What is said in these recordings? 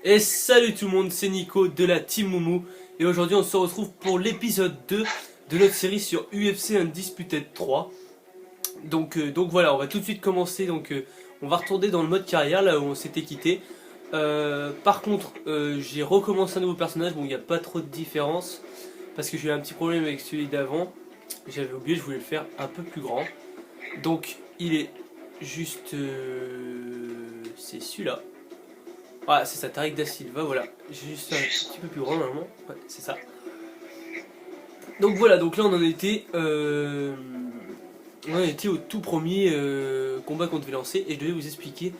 Et salut tout le monde, c'est Nico de la Team Moumou. Et aujourd'hui on se retrouve pour l'épisode 2 de notre série sur UFC Undisputed 3. Donc voilà, on va tout de suite commencer. On va retourner dans le mode carrière, là où on s'était quitté. Par contre, j'ai recommencé un nouveau personnage. Bon, il n'y a pas trop de différence, parce que j'ai eu un petit problème avec celui d'avant. J'avais oublié, je voulais le faire un peu plus grand. Donc il est juste... c'est celui-là. Voilà, c'est ça, Tariq Da Silva, voilà. J'ai juste fait un petit peu plus grand normalement. Ouais, c'est ça. Donc voilà, donc là on en était au tout premier combat qu'on devait lancer et je devais vous expliquer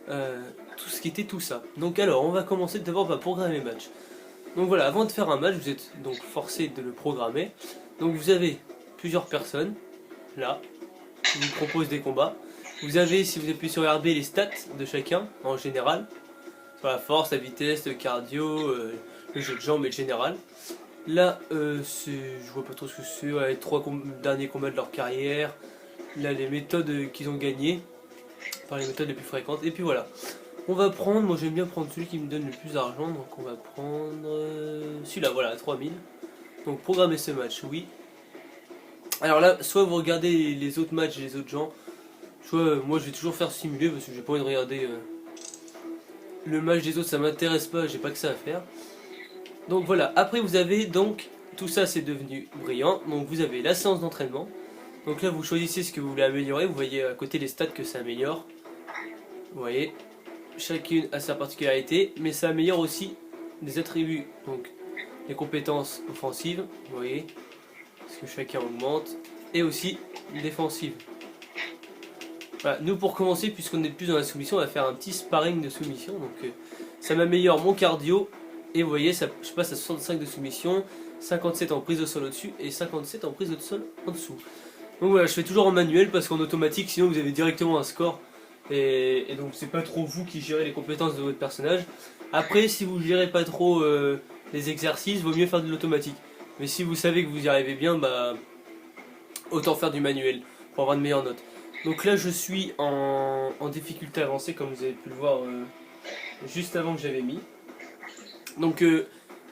tout ce qui était tout ça. Donc alors, on va commencer d'abord par programmer le match. Donc voilà, avant de faire un match, vous êtes donc forcé de le programmer. Donc vous avez plusieurs personnes, là, qui vous proposent des combats. Vous avez, si vous appuyez sur RB, les stats de chacun, en général. Sur la force, la vitesse, le cardio, le jeu de jambes et le général. Là, je vois pas trop ce que c'est, ouais, les trois derniers combats de leur carrière. Là, les méthodes qu'ils ont gagnées, par les méthodes les plus fréquentes. Et puis voilà. On va prendre, moi j'aime bien prendre celui qui me donne le plus d'argent, donc on va prendre celui-là, voilà, 3000. Donc programmer ce match, oui. Alors là, soit vous regardez les autres matchs des autres gens, soit moi je vais toujours faire simuler parce que j'ai pas envie de regarder le match des autres, ça m'intéresse pas, j'ai pas que ça à faire. Donc voilà, après vous avez donc, tout ça c'est devenu brillant, donc vous avez la séance d'entraînement. Donc là vous choisissez ce que vous voulez améliorer, vous voyez à côté les stats que ça améliore. Vous voyez, chacune a sa particularité, mais ça améliore aussi des attributs, donc les compétences offensives, vous voyez, parce que chacun augmente, et aussi défensive. Voilà, nous pour commencer, puisqu'on n'est plus dans la soumission, on va faire un petit sparring de soumission, donc ça m'améliore mon cardio, et vous voyez, ça, je passe à 65 de soumission, 57 en prise de sol au-dessus, et 57 en prise de sol en dessous. Donc voilà, je fais toujours en manuel, parce qu'en automatique, sinon vous avez directement un score, et donc c'est pas trop vous qui gérez les compétences de votre personnage. Après, si vous gérez pas trop les exercices, vaut mieux faire de l'automatique. Mais si vous savez que vous y arrivez bien, bah autant faire du manuel pour avoir de meilleures notes. Donc là, je suis en difficulté avancée, comme vous avez pu le voir juste avant que j'avais mis. Donc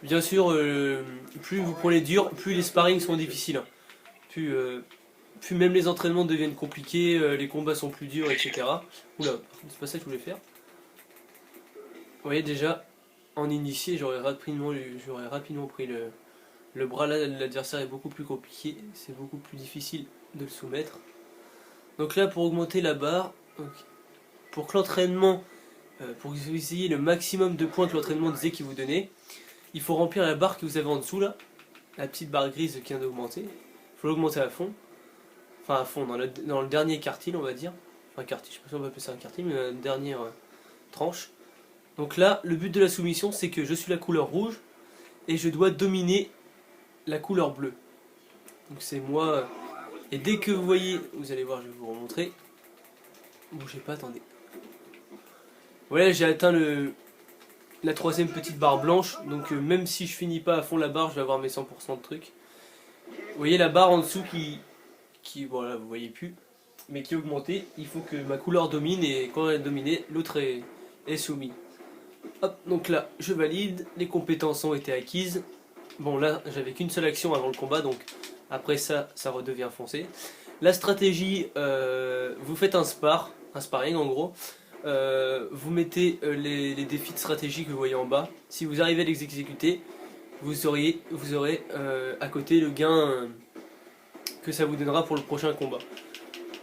bien sûr, plus vous prenez dur, plus les sparring sont difficiles. Hein. Plus même les entraînements deviennent compliqués, les combats sont plus durs, etc. Oula, c'est pas ça que je voulais faire. Vous voyez déjà, en initié, j'aurais rapidement pris le bras là, l'adversaire est beaucoup plus compliqué, c'est beaucoup plus difficile de le soumettre. Donc là, pour augmenter la barre, pour que l'entraînement, pour que vous ayez le maximum de points que l'entraînement disait qu'il vous donnait, il faut remplir la barre que vous avez en dessous là, la petite barre grise qui vient d'augmenter. Il faut l'augmenter à fond. Enfin à fond, dans le dernier quartile on va dire. Enfin quartile, je sais pas si on va appeler ça un quartile, mais la dernière tranche. Donc là, le but de la soumission, c'est que je suis la couleur rouge et je dois dominer la couleur bleue. Donc c'est moi. Et dès que vous voyez, vous allez voir, je vais vous remontrer. Bougez pas, attendez. Voilà, j'ai atteint la troisième petite barre blanche. Donc même si je finis pas à fond la barre, je vais avoir mes 100% de trucs. Vous voyez la barre en dessous qui voilà, vous voyez plus, mais qui est augmentée. Il faut que ma couleur domine et quand elle est dominée, l'autre est soumis. Hop, donc là, je valide, les compétences ont été acquises. Bon là, j'avais qu'une seule action avant le combat, donc après ça, ça redevient foncé. La stratégie, vous faites un sparring en gros. Vous mettez les défis de stratégie que vous voyez en bas. Si vous arrivez à les exécuter, vous aurez à côté le gain que ça vous donnera pour le prochain combat.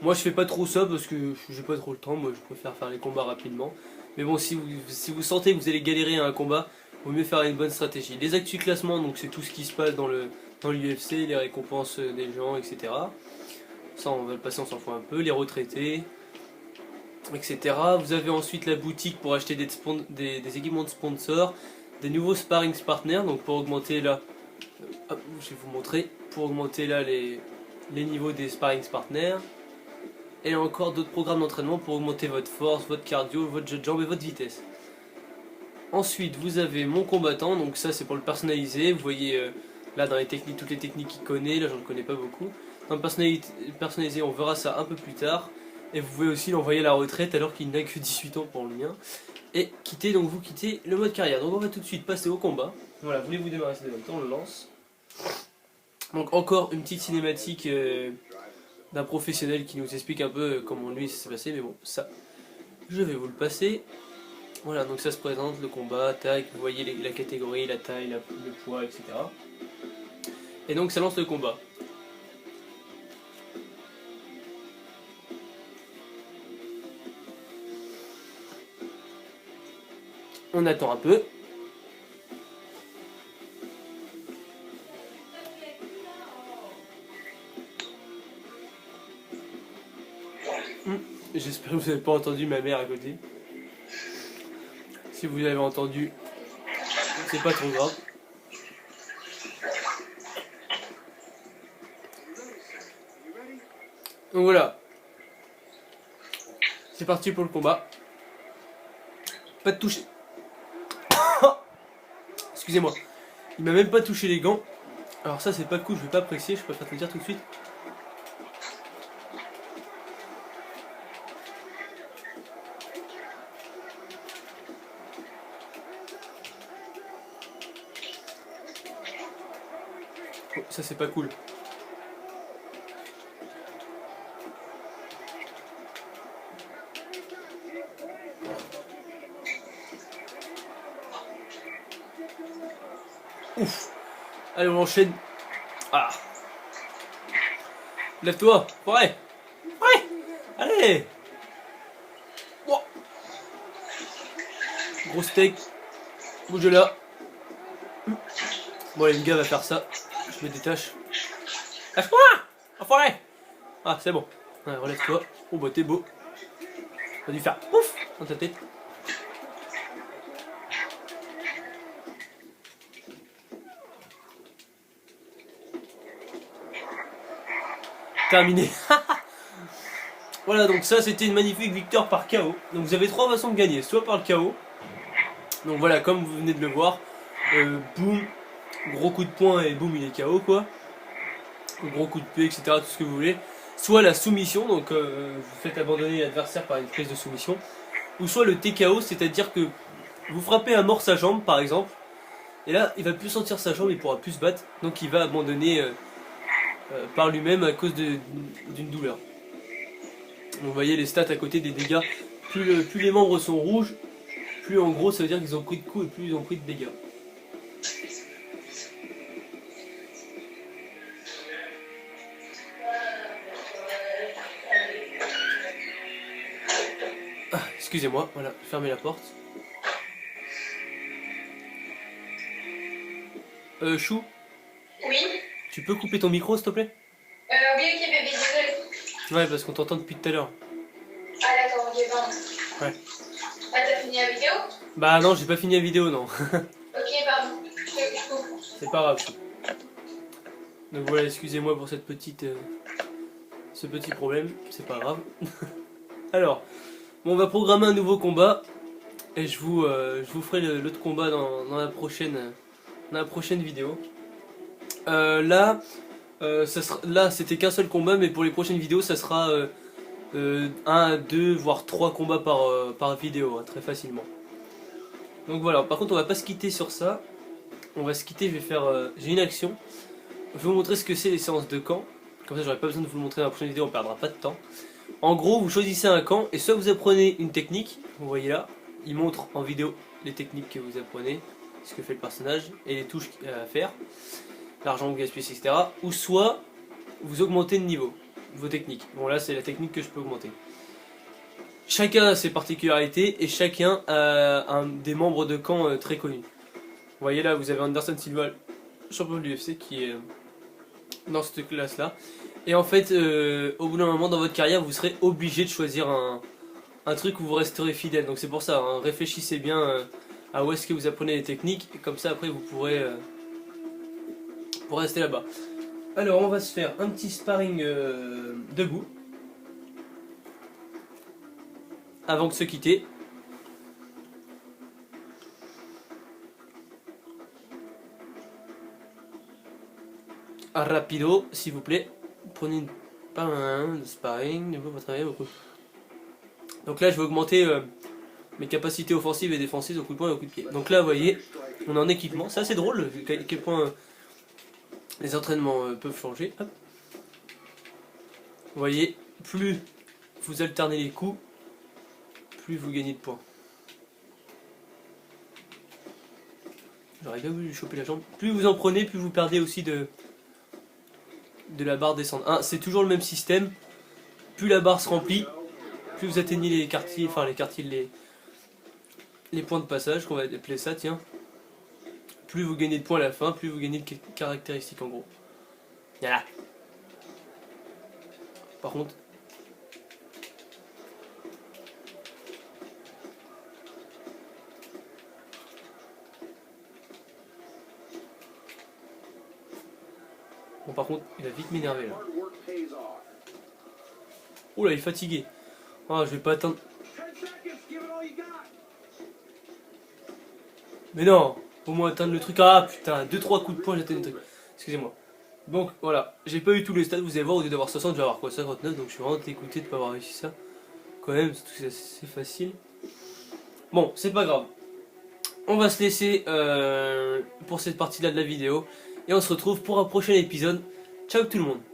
Moi je fais pas trop ça parce que j'ai pas trop le temps, moi je préfère faire les combats rapidement. Mais bon, si vous sentez que vous allez galérer à un combat, il vaut mieux faire une bonne stratégie. Les actus classement, donc c'est tout ce qui se passe dans l'UFC, les récompenses des gens, etc. Ça on va le passer, on s'en fout un peu, les retraités, etc. Vous avez ensuite la boutique pour acheter des équipements de sponsors, des nouveaux sparring partners, donc pour augmenter là, hop, je vais vous montrer, pour augmenter là les niveaux des sparring partners. Et encore d'autres programmes d'entraînement pour augmenter votre force, votre cardio, votre jeu de jambes et votre vitesse. Ensuite, vous avez mon combattant, donc ça c'est pour le personnaliser. Vous voyez là dans les techniques, toutes les techniques qu'il connaît, là j'en connais pas beaucoup. Dans le personnalisé, on verra ça un peu plus tard. Et vous pouvez aussi l'envoyer à la retraite alors qu'il n'a que 18 ans pour le mien. et quitter, donc vous quittez le mode carrière. Donc on va tout de suite passer au combat. Voilà, voulez-vous démarrer cette même temps, on le lance. Donc encore une petite cinématique d'un professionnel qui nous explique un peu comment lui ça s'est passé, mais bon, ça, je vais vous le passer. Voilà, donc ça se présente, le combat, tac, vous voyez la catégorie, la taille, le poids, etc. Et donc ça lance le combat. On attend un peu. J'espère que vous n'avez pas entendu ma mère à côté. Si vous l'avez entendu, c'est pas trop grave. Donc voilà. C'est parti pour le combat. Pas de toucher. Excusez-moi. Il m'a même pas touché les gants. Alors ça c'est pas cool, je vais pas apprécier, je préfère te le dire tout de suite. Oh, ça c'est pas cool. Ouf. Allez, on enchaîne. Ah. Lève-toi. Ouais. Ouais. Allez. Oh. Gros steak. Bouge là. Bon, allez, le gars va faire ça. Je me détache. Lâche-moi. Enfoiré. Ah, c'est bon. Ouais, relève-toi. Oh, bah, t'es beau. T'as dû faire ouf dans ta tête. Terminé. Voilà, donc ça c'était une magnifique victoire par KO. Donc vous avez trois façons de gagner, soit par le KO. Donc voilà, comme vous venez de le voir, boum, gros coup de poing et boum, il est KO quoi. Gros coup de pied, etc. Tout ce que vous voulez. Soit la soumission, donc vous faites abandonner l'adversaire par une prise de soumission. Ou soit le TKO, c'est-à-dire que vous frappez à mort sa jambe par exemple. Et là, il va plus sentir sa jambe, il pourra plus se battre. Donc il va abandonner par lui-même à cause d'une douleur. Donc, vous voyez les stats à côté des dégâts. Plus les membres sont rouges, plus en gros ça veut dire qu'ils ont pris de coups et plus ils ont pris de dégâts. Ah, excusez-moi, voilà, fermez la porte. Chou, Oui. tu peux couper ton micro s'il te plaît? Oui, ok, bébé, désolé. Ouais, parce qu'on t'entend depuis tout à l'heure. Ah, d'accord, ok, pardon. Ouais. Ah, t'as fini la vidéo? Bah non, j'ai pas fini la vidéo, non. Ok, pardon. Je coupe. C'est pas grave. Donc voilà, excusez-moi pour cette petite, ce petit problème, c'est pas grave. Alors, bon, on va programmer un nouveau combat et je vous ferai l'autre combat dans la prochaine vidéo. Là, là c'était qu'un seul combat, mais pour les prochaines vidéos, ça sera 1, 2, voire 3 combats par vidéo, hein, très facilement. Donc voilà, par contre on va pas se quitter sur ça. On va se quitter, je vais faire... j'ai une action. Je vais vous montrer ce que c'est les séances de camp. Comme ça j'aurai pas besoin de vous le montrer dans la prochaine vidéo, on perdra pas de temps. En gros, vous choisissez un camp et soit vous apprenez une technique, vous voyez là, il montre en vidéo les techniques que vous apprenez, ce que fait le personnage et les touches à faire, l'argent que vous gaspillez, etc. Ou soit vous augmentez de niveau, vos techniques. Bon là c'est la technique que je peux augmenter. Chacun a ses particularités et chacun a des membres de camp très connus. Vous voyez là, vous avez Anderson Silva, champion de l'UFC, qui est dans cette classe-là. Et en fait, au bout d'un moment dans votre carrière, vous serez obligé de choisir un truc où vous resterez fidèle. Donc c'est pour ça, hein, réfléchissez bien à où est-ce que vous apprenez les techniques. Et comme ça, après, vous pourrez rester là-bas. Alors, on va se faire un petit sparring debout. Avant de se quitter. Rapido, s'il vous plaît. Prenez pas un de sparring, de travailler beaucoup. Donc là, je vais augmenter mes capacités offensives et défensives au coup de poing et au coup de pied. Donc là, vous voyez, on est en équipement. C'est assez drôle, à quel point les entraînements peuvent changer. Hop. Vous voyez, plus vous alternez les coups, plus vous gagnez de points. J'aurais bien voulu choper la jambe. Plus vous en prenez, plus vous perdez aussi de la barre descendre. C'est toujours le même système. Plus la barre se remplit, plus vous atteignez les quartiers, les points de passage, qu'on va appeler ça, tiens. Plus vous gagnez de points à la fin, plus vous gagnez de caractéristiques en gros. Voilà. Par contre, il va vite m'énerver là. Oh là, il est fatigué. Ah, je vais pas atteindre. Mais non, au moins atteindre le truc. Ah putain, 2-3 coups de poing, j'atteins le truc. Excusez-moi. Donc voilà, j'ai pas eu tous les stats, vous allez voir, au lieu d'avoir 60, je vais avoir quoi, 59, donc je suis vraiment dégoûté de pas avoir réussi ça. Quand même, c'est facile. Bon, c'est pas grave. On va se laisser pour cette partie-là de la vidéo. Et on se retrouve pour un prochain épisode. Ciao tout le monde.